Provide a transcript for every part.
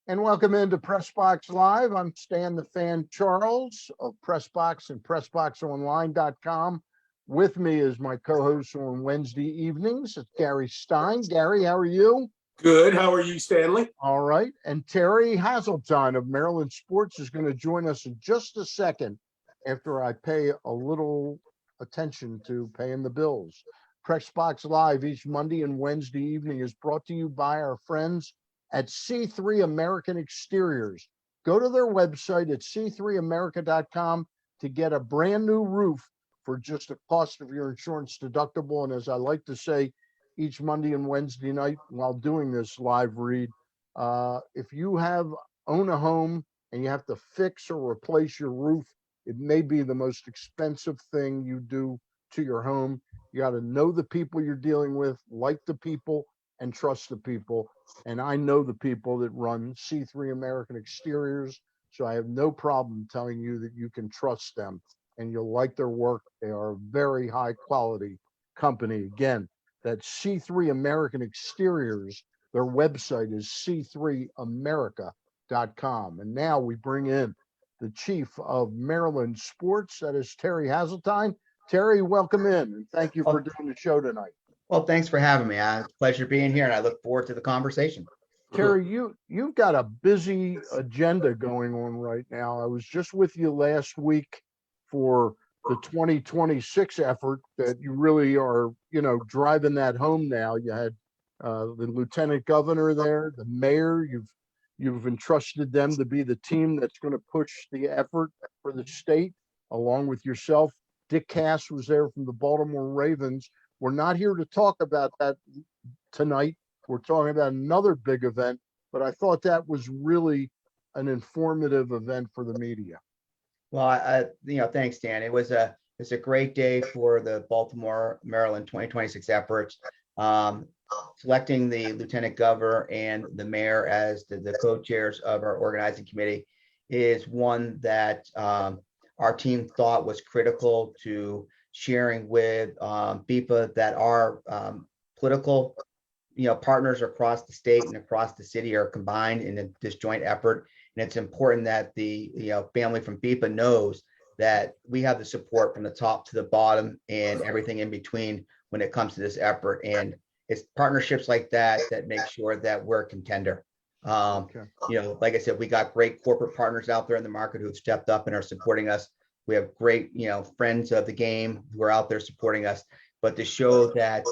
And welcome into Pressbox Live. I'm Stan the Fan Charles of Pressbox and PressboxOnline.com. With me is my co-host on Wednesday evenings. It's Gary Stein. Gary, how are you? Good. How are you, Stanley? All right. And Terry Hasseltine of Maryland Sports is going to join us in just a second after I pay a little attention to paying the bills. Pressbox Live each Monday and Wednesday evening is brought to you by our friends at C3 American Exteriors. Go to their website at c3america.com to get a brand new roof for just the cost of your insurance deductible. And as I like to say each Monday and Wednesday night while doing this live read, if you own a home and you have to fix or replace your roof, it may be the most expensive thing you do to your home. You got to know the people you're dealing with, like the people, and trust the people. And I know the people that run C3 American Exteriors, so I have no problem telling you that you can trust them and you'll like their work. They are a very high quality company. Again, that's C3 American Exteriors. Their website is c3america.com. And now we bring in the chief of Maryland Sports, that is Terry Hasseltine. Terry, welcome in, and thank you for doing the show tonight. Well, thanks for having me. It's a pleasure being here, and I look forward to the conversation. Terry, you've got a busy agenda going on right now. I was just with you last week for the 2026 effort that you really are, driving that home now. You had the lieutenant governor there, the mayor. You've entrusted them to be the team that's going to push the effort for the state, along with yourself. Dick Cass was there from the Baltimore Ravens. We're not here to talk about that tonight. We're talking about another big event, but I thought that was really an informative event for the media. Well, thanks, Dan. It's a great day for the Baltimore, Maryland 2026 efforts. Selecting the lieutenant governor and the mayor as the co-chairs of our organizing committee is one that our team thought was critical to sharing with FIFA that our political partners across the state and across the city are combined in this joint effort. And it's important that the family from FIFA knows that we have the support from the top to the bottom and everything in between when it comes to this effort. And it's partnerships like that that make sure that we're a contender. Okay. Like I said, we got great corporate partners out there in the market who've stepped up and are supporting us. We have great, friends of the game who are out there supporting us. But to show that,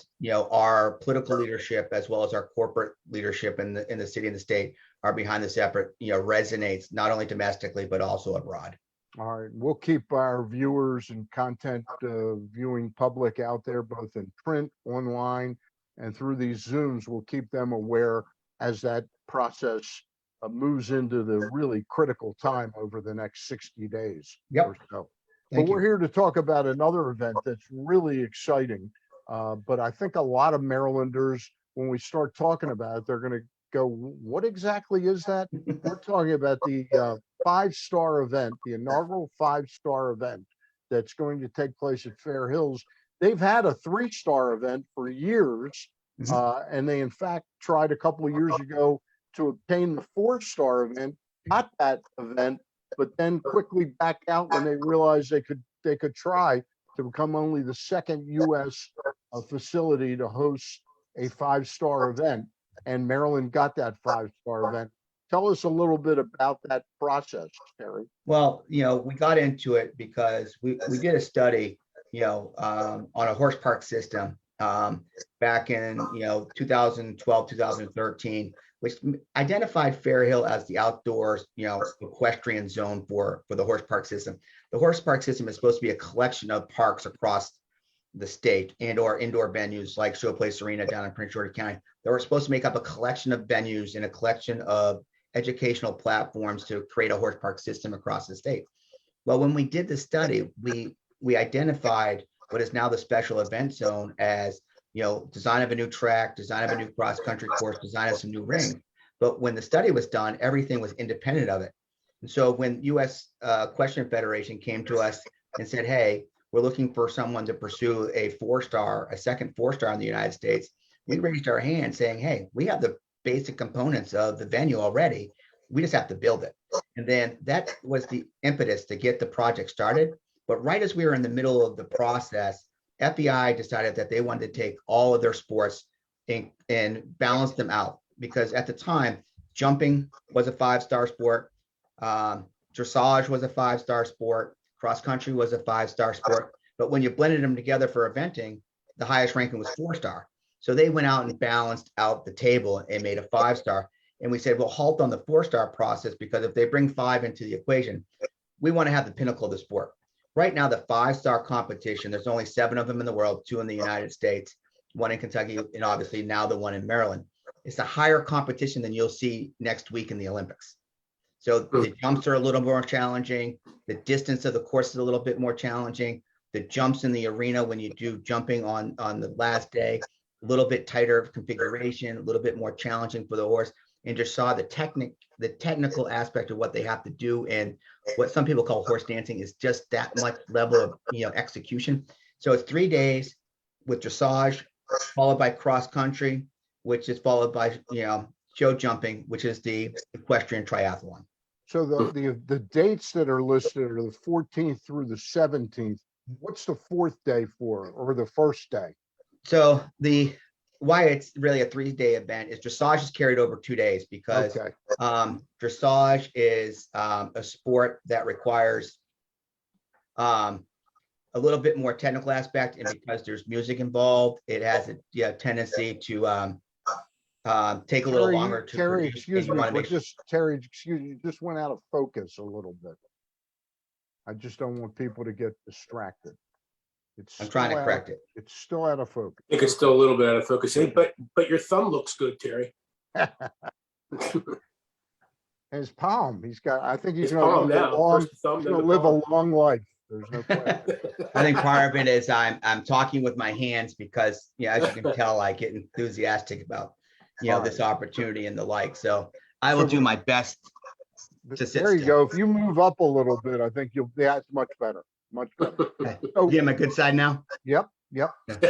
our political leadership as well as our corporate leadership in the city and the state are behind this effort, resonates not only domestically but also abroad. All right, we'll keep our viewers and content viewing public out there, both in print, online, and through these Zooms. We'll keep them aware as that process moves into the really critical time over the next 60 days or so. But we're here to talk about another event that's really exciting. But I think a lot of Marylanders, when we start talking about it, they're going to go, what exactly is that? We're talking about the 5-star event, the inaugural 5-star event that's going to take place at Fair Hills. They've had a 3-star event for years, and they in fact tried a couple of years ago to obtain the 4-star event, got that event, but then quickly backed out when they realized they could try to become only the second U.S. facility to host a 5-star event, and Maryland got that 5-star event. Tell us a little bit about that process, Terry. Well, we got into it because we did a study, on a horse park system back in 2012, 2013, which identified Fair Hill as the outdoors, equestrian zone for the horse park system. The horse park system is supposed to be a collection of parks across the state and/or indoor venues like Showplace Arena down in Prince George County. They were supposed to make up a collection of venues and a collection of educational platforms to create a horse park system across the state. Well, when we did the study, we identified what is now the special event zone as design of a new track, design of a new cross-country course, design of some new ring. But when the study was done, everything was independent of it. And so when U.S. Equestrian Federation came to us and said, hey, we're looking for someone to pursue a 4-star, a second 4-star in the United States, we raised our hand saying, hey, we have the basic components of the venue already. We just have to build it. And then that was the impetus to get the project started. But right as we were in the middle of the process, FBI decided that they wanted to take all of their sports and balance them out, because at the time, jumping was a 5-star sport, dressage was a 5-star sport, cross country was a 5-star sport. But when you blended them together for eventing, the highest ranking was 4-star. So they went out and balanced out the table and made a 5-star. And we said, well, halt on the 4-star process, because if they bring 5 into the equation, we want to have the pinnacle of the sport. Right now, the 5-star competition, there's only 7 of them in the world, 2 in the United States, 1 in Kentucky, and obviously now the 1 in Maryland. It's a higher competition than you'll see next week in the Olympics. So the jumps are a little more challenging. The distance of the course is a little bit more challenging. The jumps in the arena when you do jumping on the last day, a little bit tighter configuration, a little bit more challenging for the horse. And just saw the technical aspect of what they have to do, and what some people call horse dancing is just that much level of execution. So it's 3 days with dressage, followed by cross country, which is followed by show jumping, which is the equestrian triathlon. So the dates that are listed are the 14th through the 17th. What's the 4th day for, or the first day? So why it's really a 3-day event is dressage is carried over 2 days, because dressage is a sport that requires a little bit more technical aspect, and because there's music involved, it has a tendency to take a little longer to Terry, produce. excuse me, Terry, excuse you, just went out of focus a little bit. I just don't want people to get distracted. I'm trying to correct it. It's still out of focus. I think it's still a little bit out of focus. Hey, but your thumb looks good, Terry. His palm, I think he's His going palm now. First the thumb, then the live a palm. long life. There's no question. I think part of it is I'm talking with my hands, because as you can tell, I get enthusiastic about this opportunity and the like. So I will do my best to sit There you still. go. If you move up a little bit, I think that's much better. Much better. Okay. So, You get my good side now? Yep.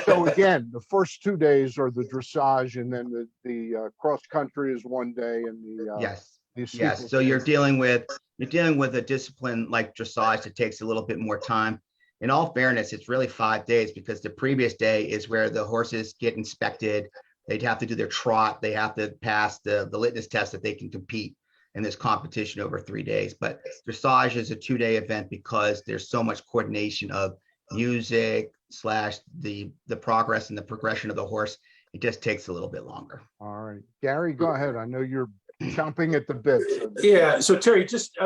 So again, the first 2 days are the dressage, and then the cross country is 1 day, and the Yes. So you're dealing with a discipline like dressage that takes a little bit more time. In all fairness, it's really 5 days, because the previous day is where the horses get inspected. They'd have to do their trot. They have to pass the litmus test that they can compete in this competition over 3 days. But dressage is a 2-day event, because there's so much coordination of music / the progress and the progression of the horse. It just takes a little bit longer. All right, Gary, go ahead. I know you're chomping at the bit. Yeah. So Terry, just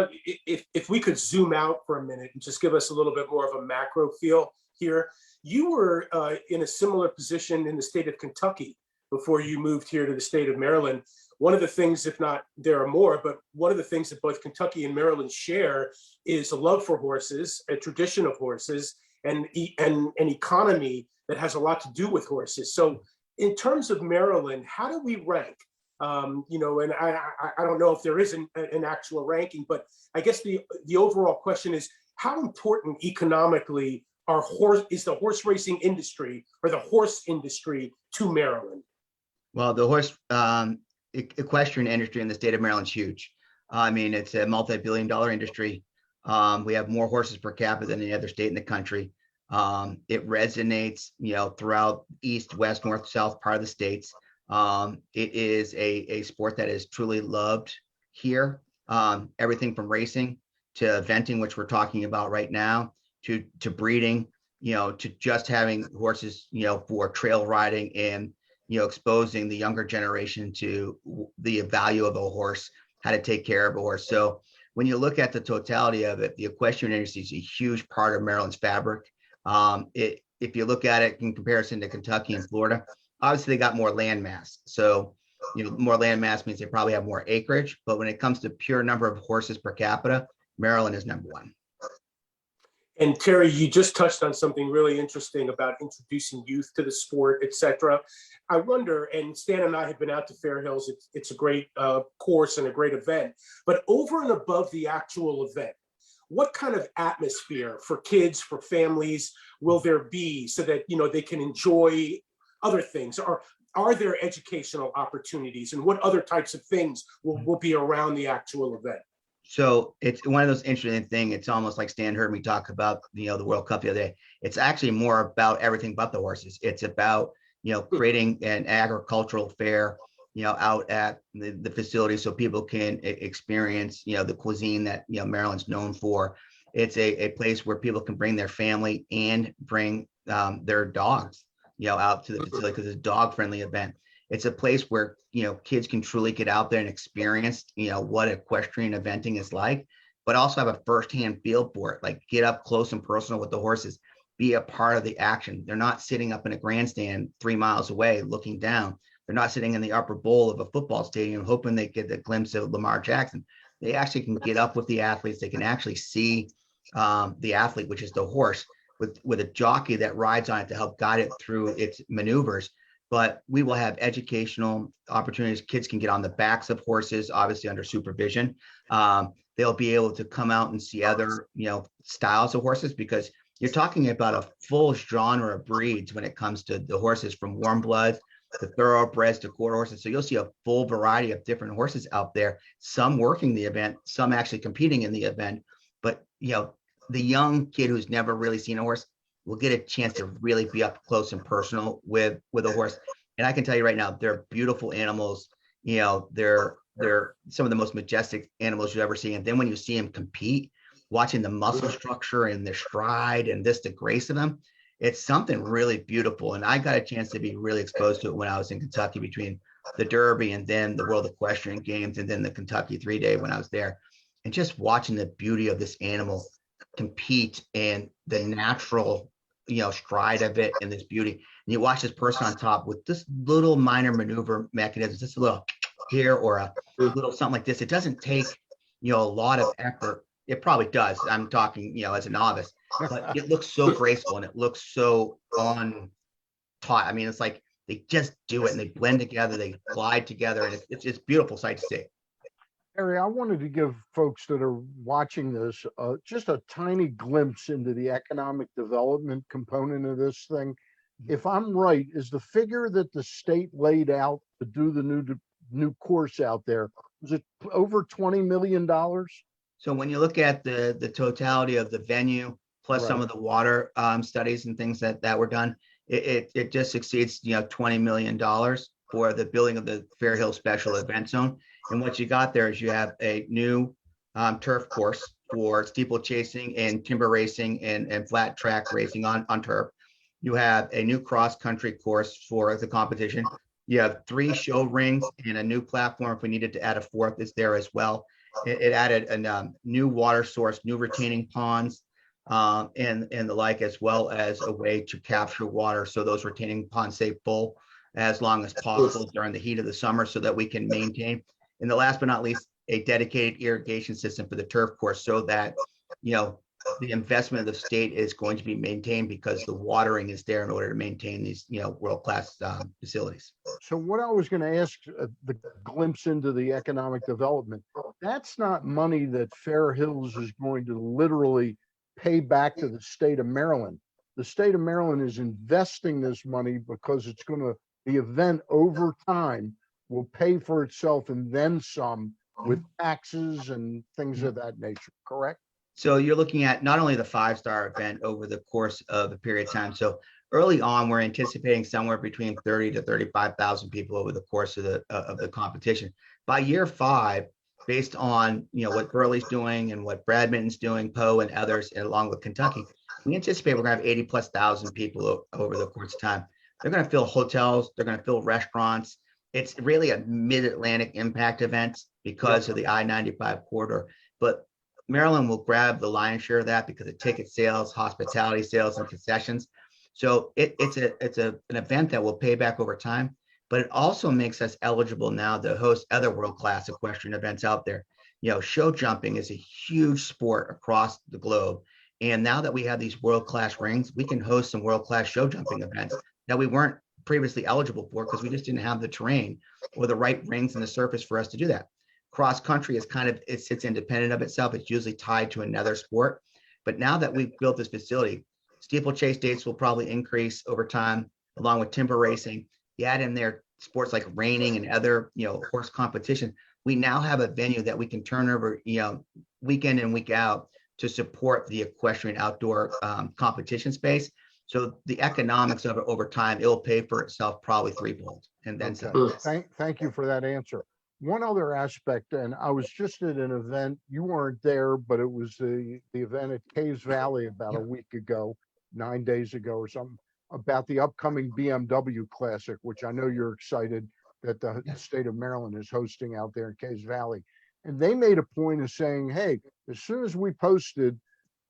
if we could zoom out for a minute and just give us a little bit more of a macro feel here. You were in a similar position in the state of Kentucky before you moved here to the state of Maryland. One of the things, if not there are more, but one of the things that both Kentucky and Maryland share is a love for horses, a tradition of horses, and an economy that has a lot to do with horses. So in terms of Maryland, how do we rank? And I don't know if there is an actual ranking, but I guess the overall question is, how important economically is the horse racing industry, or the horse industry, to Maryland? Well, the horse equestrian industry in the state of Maryland is huge. I mean, it's a multi-billion-dollar industry. We have more horses per capita than any other state in the country. It resonates, throughout east, west, north, south part of the states. It is a sport that is truly loved here. Everything from racing to eventing, which we're talking about right now, to breeding, to just having horses, for trail riding, and exposing the younger generation to the value of a horse, how to take care of a horse. So when you look at the totality of it, the equestrian industry is a huge part of Maryland's fabric. If you look at it in comparison to Kentucky and Florida, obviously they got more land mass. So, more land mass means they probably have more acreage. But when it comes to pure number of horses per capita, Maryland is number one. And Terry, you just touched on something really interesting about introducing youth to the sport, et cetera. I wonder, and Stan and I have been out to Fair Hills. It's a great course and a great event. But over and above the actual event, what kind of atmosphere for kids, for families, will there be so that they can enjoy other things? Or are there educational opportunities, and what other types of things will be around the actual event? So it's one of those interesting things. It's almost like Stan heard me talk about, the World Cup the other day. It's actually more about everything but the horses. It's about, creating an agricultural fair, out at the facility so people can experience, the cuisine that, Maryland's known for. It's a place where people can bring their family and bring their dogs, out to the facility because it's a dog friendly event. It's a place where, kids can truly get out there and experience, what equestrian eventing is like, but also have a firsthand feel for it, like get up close and personal with the horses, be a part of the action. They're not sitting up in a grandstand 3 miles away looking down. They're not sitting in the upper bowl of a football stadium hoping they get a glimpse of Lamar Jackson. They actually can get up with the athletes. They can actually see the athlete, which is the horse, with a jockey that rides on it to help guide it through its maneuvers. But we will have educational opportunities. Kids can get on the backs of horses, obviously under supervision. They'll be able to come out and see other, styles of horses, because you're talking about a full genre of breeds when it comes to the horses, from warm bloods to thoroughbreds to quarter horses. So you'll see a full variety of different horses out there, some working the event, some actually competing in the event. But, the young kid who's never really seen a horse will get a chance to really be up close and personal with a horse. And I can tell you right now, they're beautiful animals. They're some of the most majestic animals you ever see. And then when you see them compete, watching the muscle structure and their stride and the grace of them, it's something really beautiful. And I got a chance to be really exposed to it when I was in Kentucky, between the Derby and then the World Equestrian Games and then the Kentucky 3-day when I was there. And just watching the beauty of this animal compete and the natural, stride of it and this beauty. And you watch this person on top with this little minor maneuver mechanism, just a little here or a little something like this. It doesn't take, a lot of effort. It probably does. I'm talking, as a novice, but it looks so graceful and it looks so on taught. I mean, it's like they just do it and they blend together, they glide together, and it's beautiful sight to see. Harry, I wanted to give folks that are watching this just a tiny glimpse into the economic development component of this thing. If I'm right, is the figure that the state laid out to do the new course out there, was it over $20 million? So when you look at the totality of the venue, plus some of the water studies and things that were done, it just exceeds $20 million for the building of the Fair Hill Special Event Zone. And what you got there is you have a new turf course for steeplechasing and timber racing and flat track racing on turf. You have a new cross country course for the competition. You have 3 show rings and a new platform. If we needed to add a 4th, it's there as well. It added a new water source, new retaining ponds, and the like, as well as a way to capture water so those retaining ponds stay full as long as possible during the heat of the summer, so that we can maintain. And the last but not least, a dedicated irrigation system for the turf course, so that the investment of the state is going to be maintained, because the watering is there in order to maintain these world-class facilities. So what I was going to ask, the glimpse into the economic development, that's not money that Fair Hills is going to literally pay back to the state of Maryland. The state of Maryland is investing this money because it's going to, the event over time will pay for itself and then some, with taxes and things of that nature, correct? So you're looking at not only the 5-star event over the course of a period of time. So early on, we're anticipating somewhere between 30 to 35,000 people over the course of the competition. By year 5, based on what Burley's doing and what Bradminton's doing, Poe and others, and along with Kentucky, we anticipate we're going to have 80,000+ people over the course of time. They're going to fill hotels. They're going to fill restaurants. It's really a mid-Atlantic impact event because of the I-95 corridor. But Maryland will grab the lion's share of that because of ticket sales, hospitality sales, and concessions. So it's an event that will pay back over time, but it also makes us eligible now to host other world-class equestrian events out there. Show jumping is a huge sport across the globe. And now that we have these world-class rings, we can host some world-class show jumping events that we weren't previously eligible for because we just didn't have the terrain or the right rings and the surface for us to do that. Cross country is it sits independent of itself. It's usually tied to another sport. But now that we've built this facility, steeplechase dates will probably increase over time, along with timber racing. You add in there sports like reining and other, horse competition. We now have a venue that we can turn over, week in and week out to support the equestrian outdoor competition space. So the economics of it over time, it'll pay for itself probably threefold and then some. Thank you for that answer. One other aspect, and I was just at an event, you weren't there, but it was the event at Caves Valley about a week ago, 9 days ago or something, about the upcoming BMW Classic, which I know you're excited that the state of Maryland is hosting out there in Caves Valley. And they made a point of saying, hey, as soon as we posted,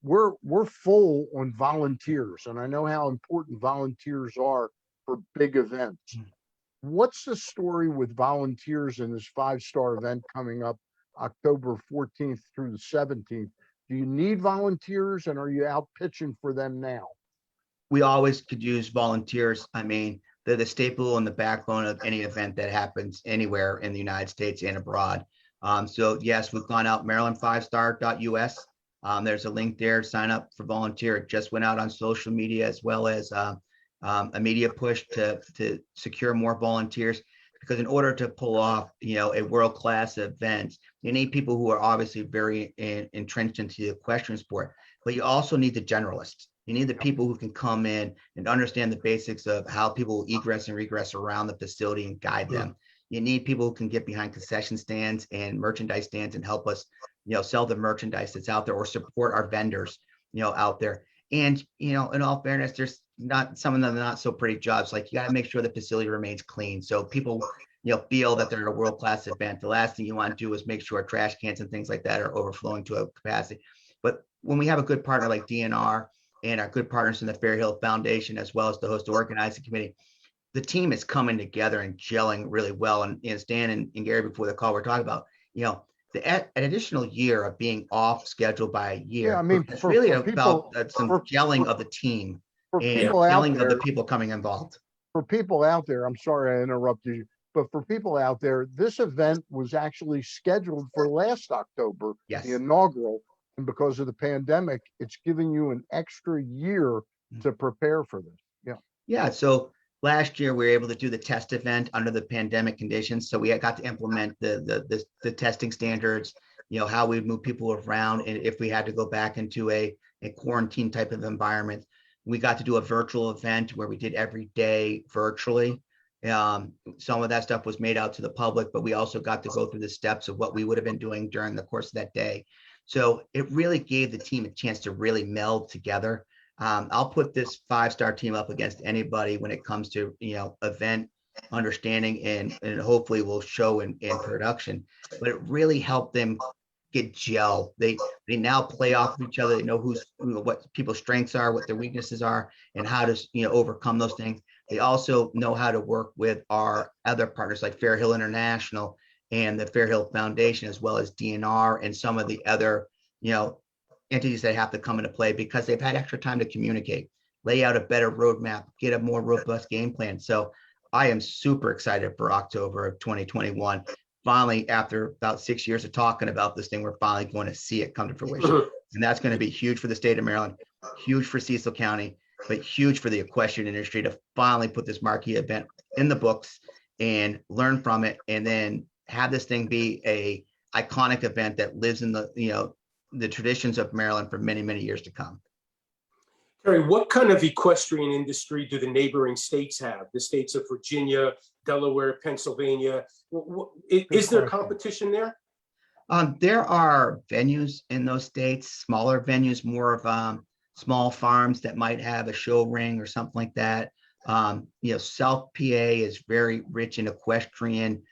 we're full on volunteers. And I know how important volunteers are for big events. What's the story with volunteers in this 5-star event coming up October 14th through the 17th? Do you need volunteers, and are you out pitching for them now? We always could use volunteers. I mean, they're the staple and the backbone of any event that happens anywhere in the United States and abroad. So yes, we've gone out maryland5star.us. There's a link there, sign up for volunteer. It just went out on social media as well as a media push to secure more volunteers, because in order to pull off, a world-class event, you need people who are obviously very entrenched into the equestrian sport, but you also need the generalists. You need the people who can come in and understand the basics of how people egress and regress around the facility and guide them. You need people who can get behind concession stands and merchandise stands and help us, sell the merchandise that's out there or support our vendors, out there. And, in all fairness, there's not some of them not so pretty jobs. Like, you got to make sure the facility remains clean. So people, feel that they're at a world-class event. The last thing you want to do is make sure trash cans and things like that are overflowing to a capacity. But when we have a good partner like DNR and our good partners in the Fair Hill Foundation, as well as the host organizing committee, the team is coming together and gelling really well. And Stan and Gary, before the call, we're talking about, an additional year of being off schedule by a year. Yeah, I mean, it's for really people, about some gelling of the team for and people out gelling of there, the people coming involved. for people out there, I'm sorry I interrupted you, but for people out there, this event was actually scheduled for last October, Yes. the inaugural, and because of the pandemic, it's giving you an extra year to prepare for this. Yeah. Yeah. So last year we were able to do the test event under the pandemic conditions. So we got to implement the testing standards, how we'd move people around. And if we had to go back into a quarantine type of environment, we got to do a virtual event where we did every day virtually. Some of that stuff was made out to the public, but we also got to go through the steps of what we would have been doing during the course of that day. So it really gave the team a chance to really meld together. I'll put this 5-star team up against anybody when it comes to, event understanding and hopefully will show in production, but it really helped them get gel. They now play off of each other. They know what people's strengths are, what their weaknesses are, and how to, overcome those things. They also know how to work with our other partners like Fair Hill International and the Fair Hill Foundation, as well as DNR and some of the other, entities that have to come into play, because they've had extra time to communicate, lay out a better roadmap, get a more robust game plan. So I am super excited for October of 2021. Finally, after about 6 years of talking about this thing, we're finally going to see it come to fruition. And that's going to be huge for the state of Maryland, huge for Cecil County, but huge for the equestrian industry to finally put this marquee event in the books and learn from it, and then have this thing be a iconic event that lives in the traditions of Maryland for many, many years to come. Terry, what kind of equestrian industry do the neighboring states have? The states of Virginia, Delaware, Pennsylvania. Is there competition there? There are venues in those states, smaller venues, more of small farms that might have a show ring or something like that. South PA is very rich in equestrian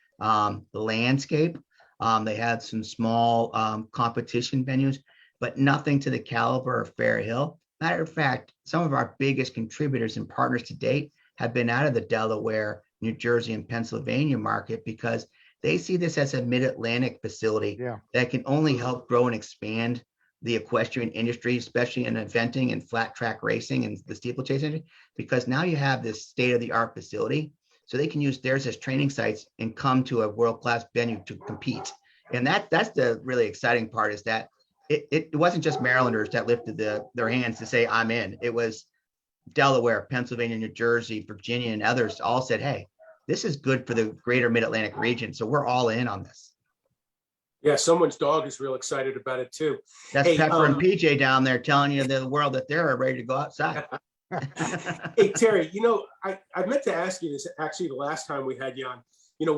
landscape. They had some small competition venues, but nothing to the caliber of Fair Hill. Matter of fact, some of our biggest contributors and partners to date have been out of the Delaware, New Jersey, and Pennsylvania market, because they see this as a mid-Atlantic facility that can only help grow and expand the equestrian industry, especially in eventing and flat track racing and the steeplechase industry, because now you have this state-of-the-art facility. So they can use theirs as training sites and come to a world-class venue to compete. And that's the really exciting part, is that it wasn't just Marylanders that lifted their hands to say, I'm in. It was Delaware, Pennsylvania, New Jersey, Virginia, and others all said, hey, this is good for the greater Mid-Atlantic region. So we're all in on this. Yeah, someone's dog is real excited about it too. That's Hey, Pepper and PJ down there telling you the world that they're ready to go outside. Hey, Terry, I meant to ask you this actually the last time we had you on.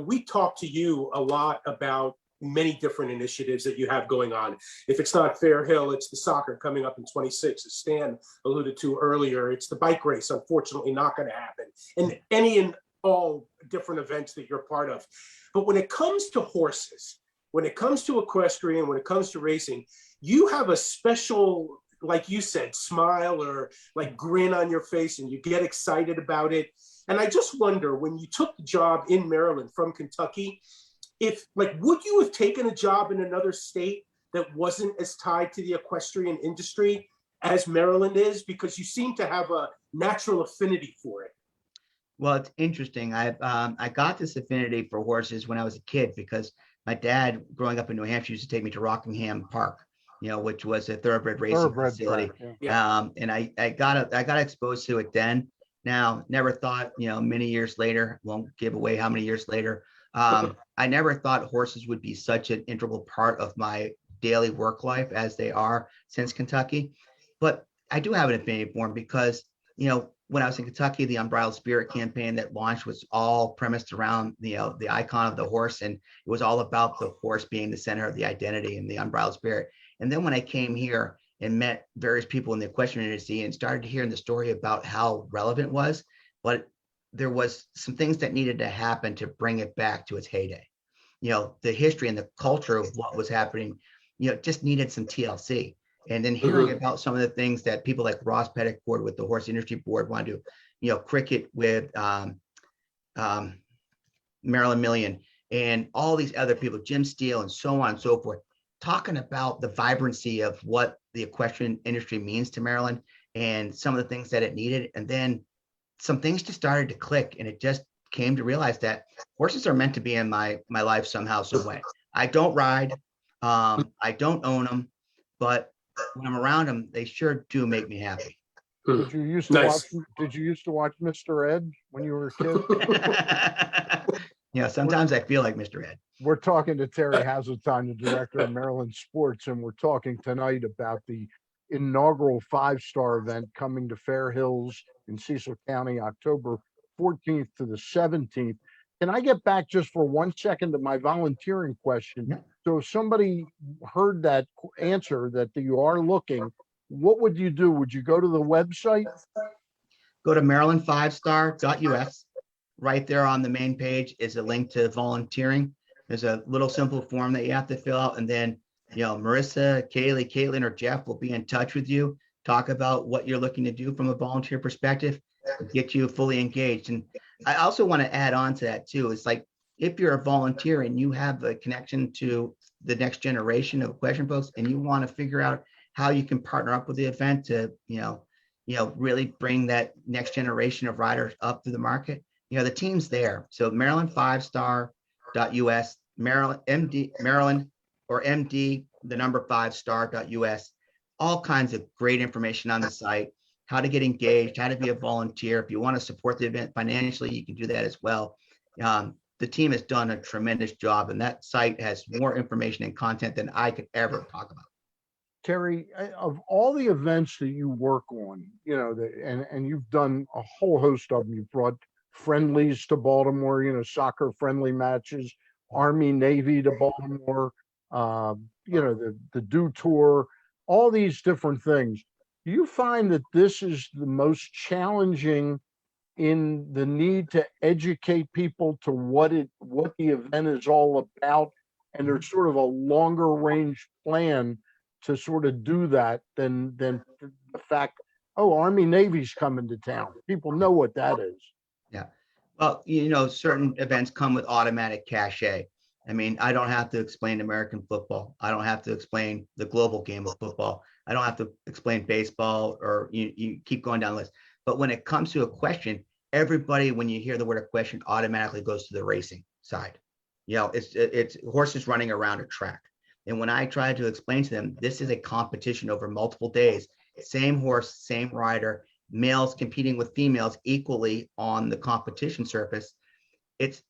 We talked to you a lot about many different initiatives that you have going on. If it's not Fair Hill, it's the soccer coming up in 26, as Stan alluded to earlier. It's the bike race, unfortunately not going to happen. And any and all different events that you're part of. But when it comes to horses, when it comes to equestrian, when it comes to racing, you have a special, like you said, smile or like grin on your face, and you get excited about it. And I just wonder, when you took the job in Maryland from Kentucky, would you have taken a job in another state that wasn't as tied to the equestrian industry as Maryland is? Because you seem to have a natural affinity for it. Well, it's interesting. I got this affinity for horses when I was a kid because my dad, growing up in New Hampshire, used to take me to Rockingham Park, which was a thoroughbred racing facility. Track, yeah. And I got exposed to it then. Now, never thought, many years later, won't give away how many years later. I never thought horses would be such an integral part of my daily work life as they are since Kentucky. But I do have an affinity for them because, when I was in Kentucky, the Unbridled Spirit campaign that launched was all premised around, the icon of the horse. And it was all about the horse being the center of the identity and the Unbridled Spirit. And then when I came here and met various people in the equestrian industry and started hearing the story about how relevant it was, but there was some things that needed to happen to bring it back to its heyday. The history and the culture of what was happening, just needed some TLC. And then hearing about some of the things that people like Ross Petticord with the Horse Industry Board want to do, Cricket with Marilyn Million and all these other people, Jim Steele and so on and so forth, talking about the vibrancy of what the equestrian industry means to Maryland and some of the things that it needed. And then some things just started to click, and it just came to realize that horses are meant to be in my life somehow, some way. I don't ride, I don't own them, but when I'm around them, they sure do make me happy. Did you used to watch Mr. Ed when you were a kid? Sometimes I feel like Mr. Ed. We're talking to Terry Hasseltine, the director of Maryland Sports, and we're talking tonight about the inaugural 5-star event coming to Fair Hills in Cecil County, October 14th to the 17th. Can I get back just for 1 second to my volunteering question? Yeah. So if somebody heard that answer that you are looking, what would you do? Would you go to the website? Go to maryland5star.us. Right there on the main page is a link to volunteering. There's a little simple form that you have to fill out. And then, Marissa, Kaylee, Caitlin, or Jeff will be in touch with you, talk about what you're looking to do from a volunteer perspective, get you fully engaged. And I also want to add on to that too. It's like, if you're a volunteer and you have a connection to the next generation of equestrian folks and you want to figure out how you can partner up with the event to, really bring that next generation of riders up to the market, the team's there. So Maryland5star.us, Maryland or MD, the number 5star.us, all kinds of great information on the site, how to get engaged, how to be a volunteer. If you want to support the event financially, you can do that as well. The team has done a tremendous job, and that site has more information and content than I could ever talk about. Terry, of all the events that you work on, and you've done a whole host of them. You've brought friendlies to Baltimore, soccer friendly matches, Army, Navy to Baltimore, the Do Tour, all these different things. Do you find that this is the most challenging in the need to educate people to what the event is all about, and there's sort of a longer range plan to sort of do that than the fact, Army Navy's coming to town. People know what that is. Yeah. Well, certain events come with automatic cachet. I mean, I don't have to explain American football. I don't have to explain the global game of football. I don't have to explain baseball, or you keep going down the list. But when it comes to a question, everybody, when you hear the word equestrian, automatically goes to the racing side. It's horses running around a track. And when I try to explain to them, this is a competition over multiple days, same horse, same rider, males competing with females equally on the competition surface,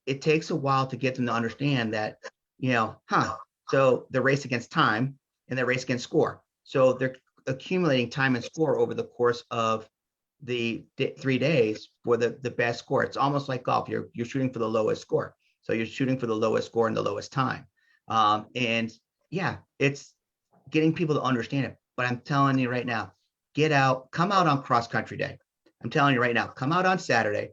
it takes a while to get them to understand that, so they're race against time and they're race against score. So they're accumulating time and score over the course of the 3 days for the best score. It's almost like golf. You're shooting for the lowest score. So you're shooting for the lowest score and the lowest time. And yeah, it's getting people to understand it. But I'm telling you right now, come out on cross country day. I'm telling you right now, come out on Saturday.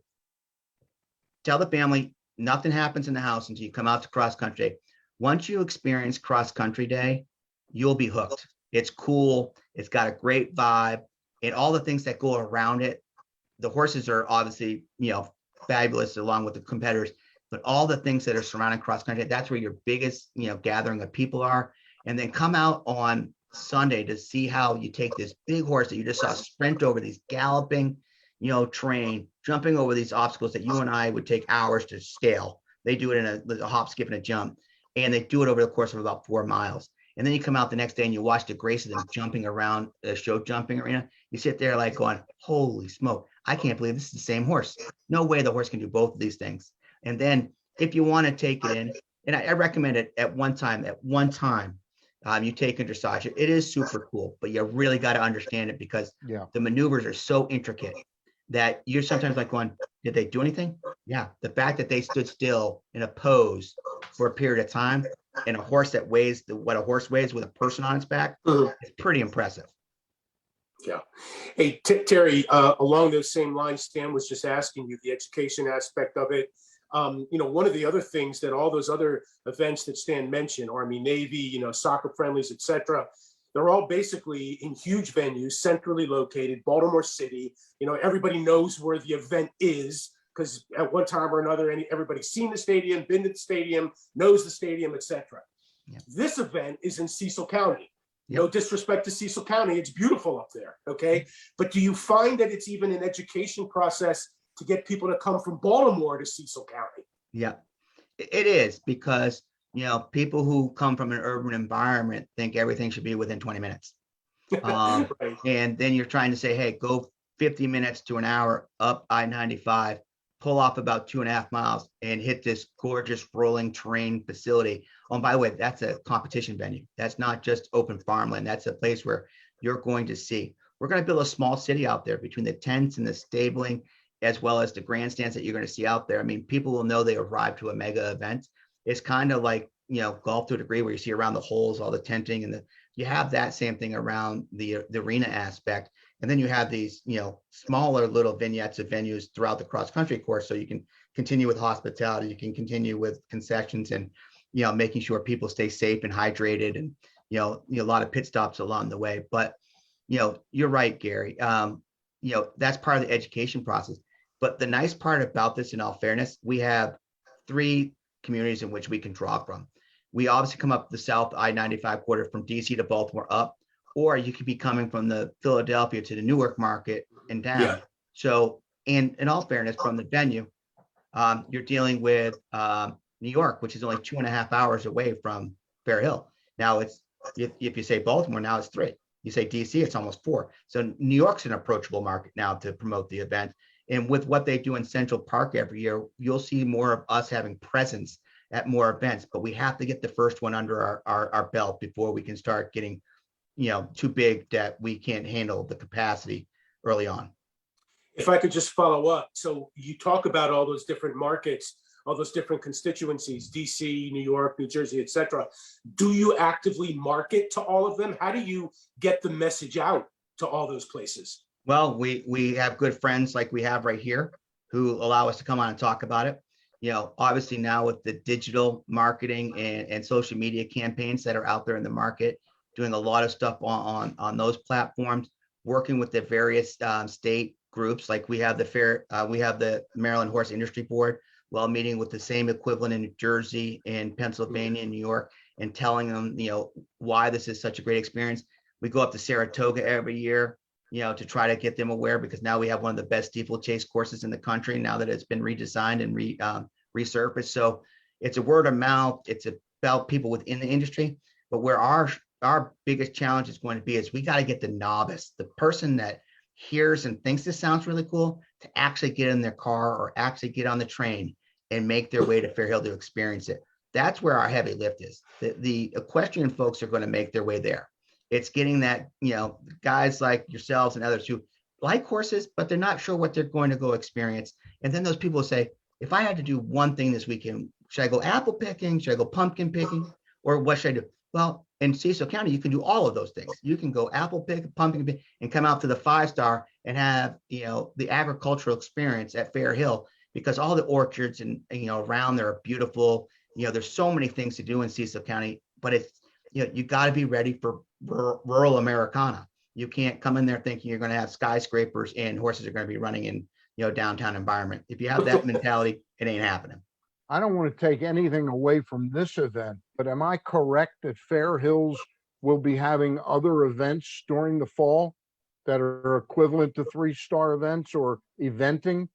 Tell the family nothing happens in the house until you come out to cross country day. Once you experience cross country day, you'll be hooked. It's cool. It's got a great vibe and all the things that go around it. The horses are obviously, fabulous along with the competitors, but all the things that are surrounding cross country, that's where your biggest, gathering of people are. And then come out on Sunday to see how you take this big horse that you just saw sprint over these galloping, terrain, jumping over these obstacles that you and I would take hours to scale. They do it in a hop, skip, and a jump, and they do it over the course of about 4 miles. And then you come out the next day and you watch the grace of them jumping around the show jumping arena. You sit there like going, holy smoke, I can't believe this is the same horse. No way the horse can do both of these things. And then if you want to take it in, and I recommend it at one time, you take in dressage. It is super cool, but you really got to understand it because the maneuvers are so intricate that you're sometimes like going, did they do anything? Yeah. The fact that they stood still in a pose for a period of time and a horse that weighs what a horse weighs with a person on its back is pretty impressive. Yeah. Hey, Terry, along those same lines, Stan was just asking you the education aspect of it. One of the other things that all those other events that Stan mentioned, Army, Navy, soccer friendlies, etc., they're all basically in huge venues, centrally located, Baltimore City. Everybody knows where the event is because at one time or another, everybody's seen the stadium, been to the stadium, knows the stadium, etc. Yep. This event is in Cecil County. Yep. No disrespect to Cecil County. It's beautiful up there, okay? But do you find that it's even an education process to get people to come from Baltimore to Cecil County? Yeah, it is because, people who come from an urban environment think everything should be within 20 minutes. Right. And then you're trying to say, hey, go 50 minutes to an hour up I-95, pull off about 2.5 miles and hit this gorgeous rolling terrain facility. Oh, and by the way, that's a competition venue. That's not just open farmland. That's a place where you're going to see. We're going to build a small city out there between the tents and the stabling, as well as the grandstands that you're going to see out there. I mean, people will know they arrived to a mega event. It's kind of like, golf to a degree where you see around the holes, all the tenting and you have that same thing around the arena aspect. And then you have these, smaller little vignettes of venues throughout the cross country course. So you can continue with hospitality, you can continue with concessions and, making sure people stay safe and hydrated and, a lot of pit stops along the way. But, you're right, Gary. That's part of the education process. But the nice part about this, in all fairness, we have 3 communities in which we can draw from. We obviously come up the South I-95 corridor from DC to Baltimore up, or you could be coming from the Philadelphia to the Newark market and down. Yeah. So, and in all fairness, from the venue, you're dealing with New York, which is only 2.5 hours away from Fair Hill. Now it's, if you say Baltimore, now it's 3. You say DC, it's almost 4. So New York's an approachable market now to promote the event. And with what they do in Central Park every year, you'll see more of us having presence at more events, but we have to get the first one under our belt before we can start getting, too big that we can't handle the capacity early on. If I could just follow up. So you talk about all those different markets, all those different constituencies, DC, New York, New Jersey, etc. Do you actively market to all of them? How do you get the message out to all those places? Well, we have good friends like we have right here who allow us to come on and talk about it. Obviously now with the digital marketing and social media campaigns that are out there in the market, doing a lot of stuff on those platforms, working with the various state groups. Like we have the Maryland Horse Industry Board, while meeting with the same equivalent in New Jersey and Pennsylvania and New York, and telling them, why this is such a great experience. We go up to Saratoga every year, to try to get them aware, because now we have one of the best steeplechase courses in the country now that it's been redesigned and resurfaced. So it's a word of mouth. It's about people within the industry. But where our biggest challenge is going to be is we got to get the novice, the person that hears and thinks this sounds really cool, to actually get in their car or actually get on the train and make their way to Fair Hill to experience it. That's where our heavy lift is. The equestrian folks are going to make their way there. It's getting that, guys like yourselves and others who like horses, but they're not sure what they're going to go experience. And then those people say, if I had to do one thing this weekend, should I go apple picking? Should I go pumpkin picking? Or what should I do? Well, in Cecil County, you can do all of those things. You can go apple pick, pumpkin pick, and come out to the 5-star and have, the agricultural experience at Fair Hill, because all the orchards and, around there are beautiful. There's so many things to do in Cecil County, but it's, you got to be ready for rural Americana. You can't come in there thinking you're going to have skyscrapers and horses are going to be running in, downtown environment. If you have that mentality, it ain't happening. I don't want to take anything away from this event, but am I correct that Fair Hills will be having other events during the fall that are equivalent to 3-star events or eventing?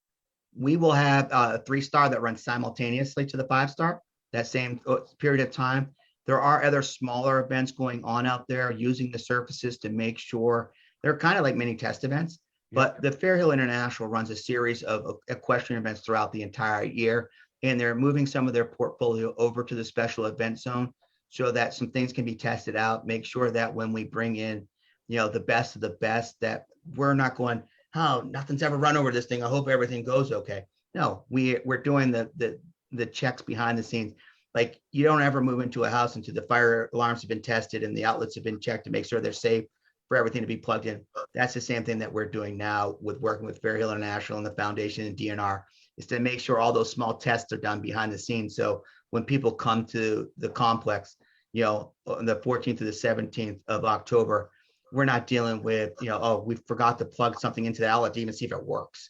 We will have a 3-star that runs simultaneously to the 5-star that same period of time. There are other smaller events going on out there using the surfaces to make sure they're kind of like mini test events. But the Fair Hill International runs a series of equestrian events throughout the entire year, and they're moving some of their portfolio over to the special event zone so that some things can be tested out. Make sure that when we bring in, the best of the best, that we're not going, oh, nothing's ever run over this thing, I hope everything goes okay. No, we're doing the checks behind the scenes. Like, you don't ever move into a house until the fire alarms have been tested and the outlets have been checked to make sure they're safe for everything to be plugged in. That's the same thing that we're doing now with working with Fair Hill International and the foundation and DNR, is to make sure all those small tests are done behind the scenes. So when people come to the complex, on the 14th to the 17th of October, we're not dealing with, oh, we forgot to plug something into the outlet to even see if it works.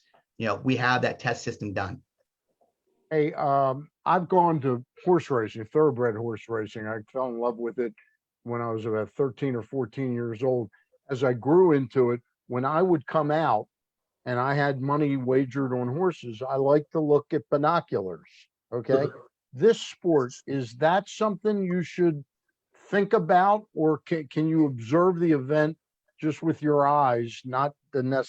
We have that test system done. Hey, I've gone to horse racing, thoroughbred horse racing. I fell in love with it when I was about 13 or 14 years old. As I grew into it, when I would come out and I had money wagered on horses, I like to look at binoculars. Okay. This sport, is that something you should think about, or can you observe the event just with your eyes, not the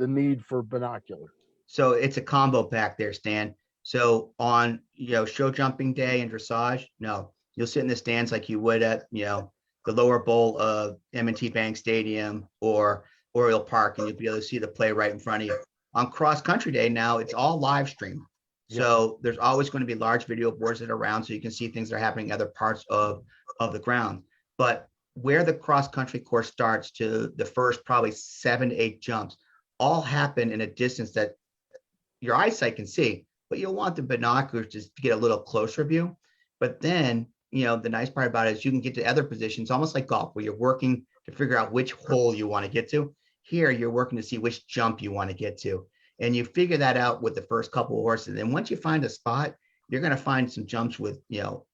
need for binoculars? So it's a combo pack there, Stan. So on, show jumping day and dressage, no, you'll sit in the stands like you would at, the lower bowl of M&T Bank Stadium or Oriole Park, and you'll be able to see the play right in front of you. On cross country day now, it's all live streamed. So there's always going to be large video boards that are around so you can see things that are happening in other parts of the ground. But where the cross country course starts to the first probably 7 to 8 jumps all happen in a distance that your eyesight can see, but you'll want the binoculars just to get a little closer view. But then, the nice part about it is you can get to other positions, almost like golf, where you're working to figure out which hole you want to get to. Here, you're working to see which jump you want to get to. And you figure that out with the first couple of horses. And once you find a spot, you're going to find some jumps with,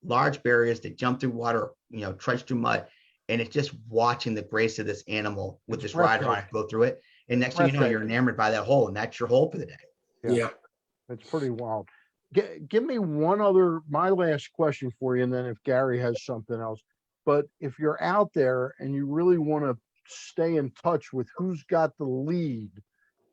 large barriers that jump through water, trudge through mud. And it's just watching the grace of this animal with this rider on it go through it. And next thing you know, you're enamored by that hole, and that's your hole for the day. Yeah. It's pretty wild. Give me my last question for you, and then if Gary has something else. But if you're out there and you really want to stay in touch with who's got the lead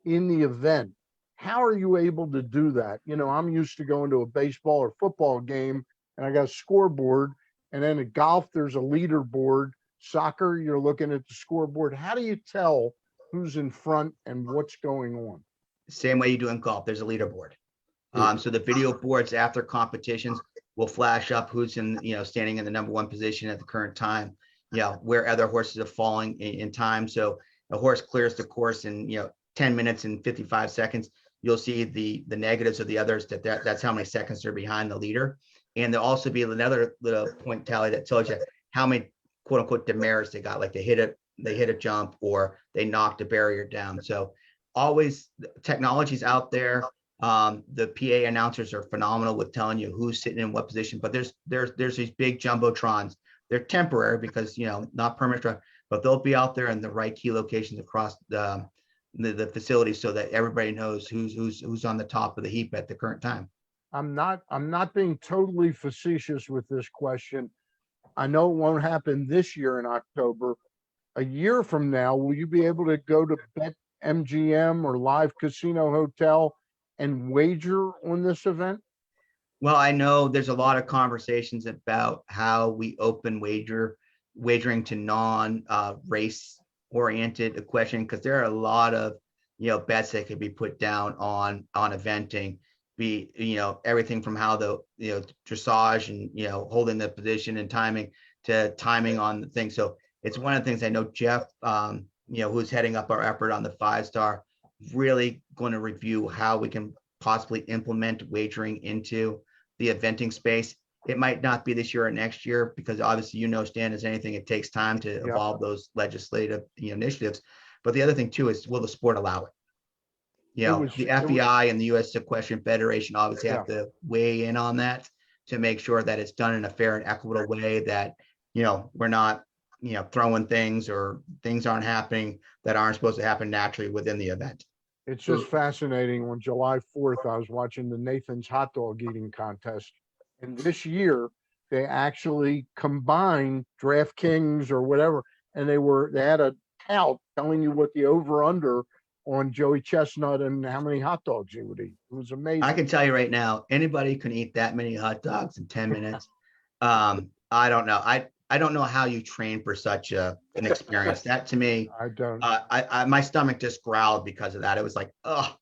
in the event, how are you able to do that? I'm used to going to a baseball or football game and I got a scoreboard, and then at golf, there's a leaderboard. Soccer, you're looking at the scoreboard. How do you tell who's in front and what's going on? Same way you do in golf, there's a leaderboard. So the video boards after competitions will flash up who's in, standing in the number 1 position at the current time, where other horses are falling in time. So a horse clears the course in, 10 minutes and 55 seconds. You'll see the negatives of the others, that's how many seconds they're behind the leader. And there'll also be another little point tally that tells you how many quote unquote demerits they got, like they hit a jump or they knocked a barrier down. So always technology's out there. The PA announcers are phenomenal with telling you who's sitting in what position, but there's these big jumbotrons. They're temporary because, not permanent, but they'll be out there in the right key locations across the facility so that everybody knows who's on the top of the heap at the current time. I'm not being totally facetious with this question. I know it won't happen this year in October. A year from now, will you be able to go to BetMGM or Live Casino Hotel and wager on this event? Well, I know there's a lot of conversations about how we open wagering to race oriented question, because there are a lot of bets that could be put down on eventing, be everything from how the dressage and holding the position and timing to timing on the thing. So it's one of the things I know Jeff, who's heading up our effort on the 5-star, really going to review how we can possibly implement wagering into the eventing space. It might not be this year or next year, because obviously, Stan, as anything, it takes time to evolve those legislative initiatives. But the other thing too is, will the sport allow it? The FEI and the U.S. Equestrian Federation obviously have to weigh in on that to make sure that it's done in a fair and equitable way, that we're not throwing things, or things aren't happening that aren't supposed to happen naturally within the event. It's just fascinating. On July 4th, I was watching the Nathan's hot dog eating contest. And this year, they actually combined DraftKings or whatever, and they had a tout telling you what the over-under on Joey Chestnut and how many hot dogs he would eat. It was amazing. I can tell you right now, anybody can eat that many hot dogs in 10 minutes. I don't know. I don't know how you train for such an experience. That, to me, I don't. My stomach just growled because of that. It was like, oh,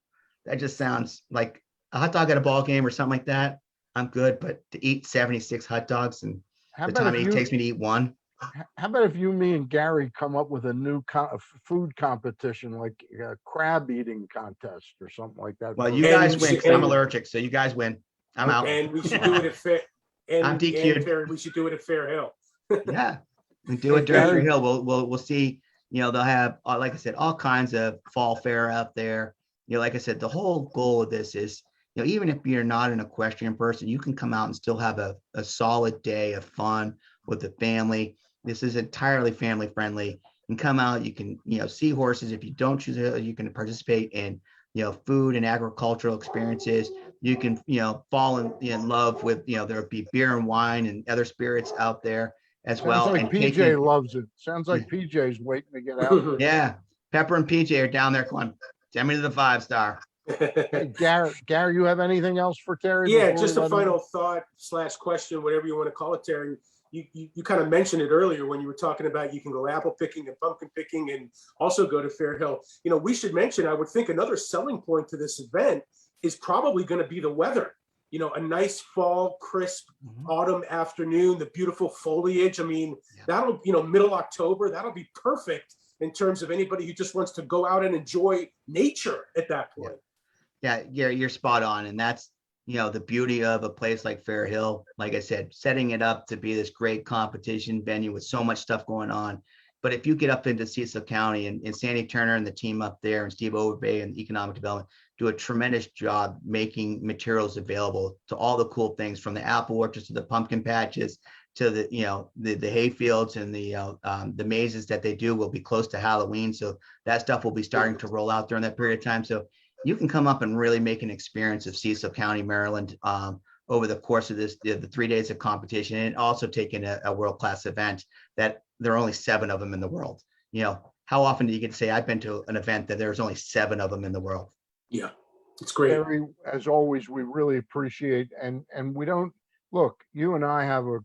that just sounds like a hot dog at a ball game or something like that. I'm good, but to eat 76 hot dogs and the time it takes me to eat one. How about if me and Gary come up with a new food competition, like a crab eating contest or something like that? Well, you guys win, because I'm allergic, so you guys win. I'm out. And we should do it at Fair. I'm DQ'd. Terry, we should do it at Fair Hill. Yeah, we do it during Fair Hill. We'll see. They'll have, like I said, all kinds of fall fair out there. Like I said, the whole goal of this is, even if you're not an equestrian person, you can come out and still have a solid day of fun with the family. This is entirely family friendly. You can come out, you can, see horses. If you don't choose it, you can participate in, food and agricultural experiences. You can, fall in love with, there'll be beer and wine and other spirits out there as well. Sounds like and PJ loves it. Sounds like PJ's waiting to get out. Yeah. Pepper and PJ are down there going, send me to the 5-star. Hey, Gary, you have anything else for Terry? Yeah, just a final thought / question, whatever you want to call it, Terry. You kind of mentioned it earlier when you were talking about you can go apple picking and pumpkin picking and also go to Fair Hill. We should mention, I would think another selling point to this event is probably going to be the weather. A nice fall, crisp autumn afternoon, the beautiful foliage. I mean, that'll, middle October, that'll be perfect in terms of anybody who just wants to go out and enjoy nature at that point. Yeah, you're spot on. And that's, the beauty of a place like Fair Hill. Like I said, setting it up to be this great competition venue with so much stuff going on. But if you get up into Cecil County, and Sandy Turner and the team up there and Steve Overbay and economic development do a tremendous job making materials available to all the cool things, from the apple orchards to the pumpkin patches to the hay fields, and the mazes that they do will be close to Halloween. So that stuff will be starting to roll out during that period of time. So you can come up and really make an experience of Cecil County, Maryland, over the course of the 3 days of competition, and also taking a world-class event that there are only 7 of them in the world. How often do you get to say, I've been to an event that there's only 7 of them in the world? Yeah, it's great. Terry, as always, we really appreciate, and we don't, look, you and I have a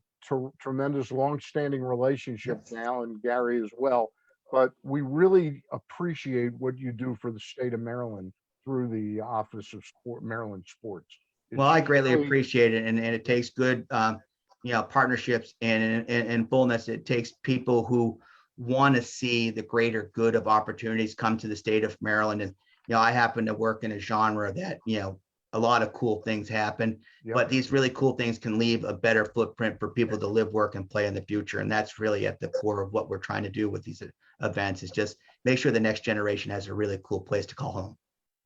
tremendous long-standing relationship now, and Gary as well, but we really appreciate what you do for the state of Maryland through the Office of Maryland Sports. Well, I greatly appreciate it, and it takes good, partnerships, and in fullness, it takes people who want to see the greater good of opportunities come to the state of Maryland. And I happen to work in a genre that a lot of cool things happen, but these really cool things can leave a better footprint for people to live, work, and play in the future. And that's really at the core of what we're trying to do with these events, is just make sure the next generation has a really cool place to call home.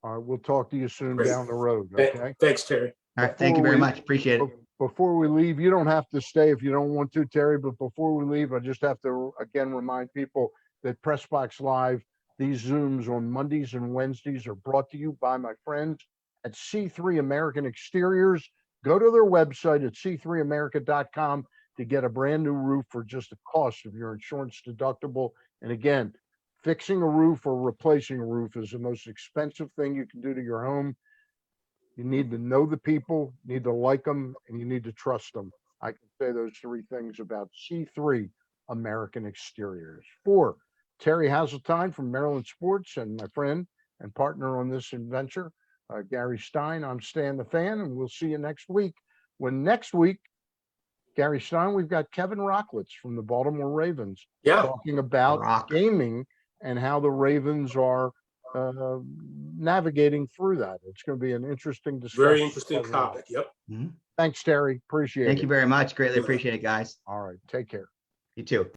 All right, we'll talk to you soon down the road. Okay. Thanks, Terry. All right. Thank you very much. Appreciate it. Before we leave, you don't have to stay if you don't want to, Terry, but before we leave, I just have to again remind people that Pressbox Live, these Zooms on Mondays and Wednesdays, are brought to you by my friends at C3 American Exteriors. Go to their website at c3america.com to get a brand new roof for just the cost of your insurance deductible. And again, fixing a roof or replacing a roof is the most expensive thing you can do to your home. You need to know the people, need to like them, and you need to trust them. I can say those three things about C3 American Exteriors. For Terry Hasseltine from Maryland Sports and my friend and partner on this adventure, Gary Stein, I'm Stan the Fan, and we'll see you next week. When next week, Gary Stein, we've got Kevin Rocklitz from the Baltimore Ravens Yeah. talking about Rock. gaming and how the Ravens are navigating through that. It's going to be an interesting discussion. Very interesting Kevin topic. Rocklitz. Yep. Thanks, Terry. Appreciate it. Thank you very much. Greatly appreciate it, guys. All right. Take care. You too.